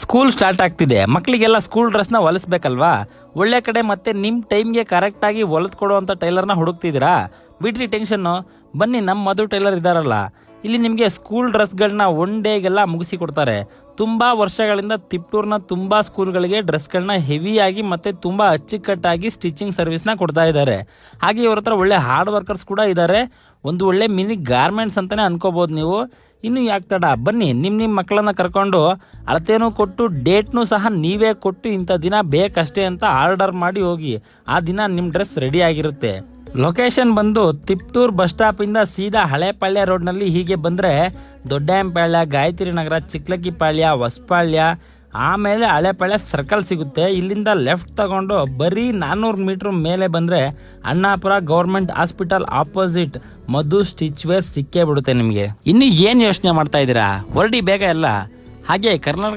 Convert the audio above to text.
School start ಆಗ್ತಿದೆ, ಮಕ್ಕಳಿಗೆಲ್ಲ school ಡ್ರೆಸ್ನ ಹೊಲಿಸ್ಬೇಕಲ್ವಾ. ಒಳ್ಳೆ ಕಡೆ ಮತ್ತೆ ನಿಮ್ಮ ಟೈಮ್ಗೆ ಕರೆಕ್ಟಾಗಿ ಹೊಲಿದು ಕೊಡುವಂಥ ಟೈಲರ್ನ ಹುಡುಕ್ತಿದ್ದೀರಾ? ಬಿಡ್ರಿ ಟೆನ್ಷನ್ನು, ಬನ್ನಿ ನಮ್ಮ ಮಧು ಟೈಲರ್ ಇದ್ದಾರಲ್ಲ, ಇಲ್ಲಿ ನಿಮಗೆ ಸ್ಕೂಲ್ ಡ್ರೆಸ್ಗಳನ್ನ ಒನ್ ಡೇಗೆಲ್ಲ ಮುಗಿಸಿ ಕೊಡ್ತಾರೆ. ತುಂಬ ವರ್ಷಗಳಿಂದ ತಿಪ್ಟೂರ್ನ ತುಂಬ ಸ್ಕೂಲ್ಗಳಿಗೆ ಡ್ರೆಸ್ಗಳನ್ನ ಹೆವಿಯಾಗಿ ಮತ್ತು ತುಂಬ ಅಚ್ಚುಕಟ್ಟಾಗಿ ಸ್ಟಿಚಿಂಗ್ ಸರ್ವಿಸ್ನ ಕೊಡ್ತಾ ಇದ್ದಾರೆ. ಹಾಗೆ ಇವ್ರ ಹತ್ರ ಒಳ್ಳೆ ಹಾರ್ಡ್ ವರ್ಕರ್ಸ್ ಕೂಡ ಇದ್ದಾರೆ. ಒಂದು ಒಳ್ಳೆ ಮಿನಿ ಗಾರ್ಮೆಂಟ್ಸ್ ಅಂತಲೇ ಅನ್ಕೋಬೋದು ನೀವು. ಇನ್ನು ಯಾಕೆ ತಡ, ಬನ್ನಿ ನಿಮ್ಮ ಮಕ್ಕಳನ್ನ ಕರ್ಕೊಂಡು ಅಳತೆನೂ ಕೊಟ್ಟು ಡೇಟ್ನೂ ಸಹ ನೀವೇ ಕೊಟ್ಟು ಇಂಥ ದಿನ ಬೇಕಷ್ಟೇ ಅಂತ ಆರ್ಡರ್ ಮಾಡಿ ಹೋಗಿ. ಆ ದಿನ ನಿಮ್ಮ ಡ್ರೆಸ್ ರೆಡಿ ಆಗಿರುತ್ತೆ. ಲೊಕೇಶನ್ ಬಂದು ತಿಪ್ಟೂರ್ ಬಸ್ ಸ್ಟಾಪಿಂದ ಸೀದಾ ಹಳೆಪಾಳ್ಯ ರೋಡ್ನಲ್ಲಿ ಹೀಗೆ ಬಂದರೆ ದೊಡ್ಡಂಪಾಳ್ಯ, ಗಾಯತ್ರಿ ನಗರ, ಚಿಕ್ಕಲಕ್ಕಿಪಾಳ್ಯ, ಹೊಸಪಾಳ್ಯ, ಆಮೇಲೆ ಹಳೆಪಾಳ್ಯ ಸರ್ಕಲ್ ಸಿಗುತ್ತೆ. ಇಲ್ಲಿಂದ ಲೆಫ್ಟ್ ತಗೊಂಡು ಬರೀ 400 ಮೀಟ್ರ್ ಮೇಲೆ ಬಂದರೆ ಅಣ್ಣಾಪುರ ಗೌರ್ಮೆಂಟ್ ಹಾಸ್ಪಿಟಲ್ ಆಪೋಸಿಟ್ ಮಧು ಸ್ಟಿಚ್ ವೇರ್ ಸಿಕ್ಕೇ ಬಿಡುತ್ತೆ ನಿಮಗೆ. ಇನ್ನು ಏನು ಯೋಚನೆ ಮಾಡ್ತಾ ಇದ್ದೀರಾ? ಹೊರಡಿ ಬೇಗ ಎಲ್ಲ. ಹಾಗೆ ಕರ್ನಾಟಕ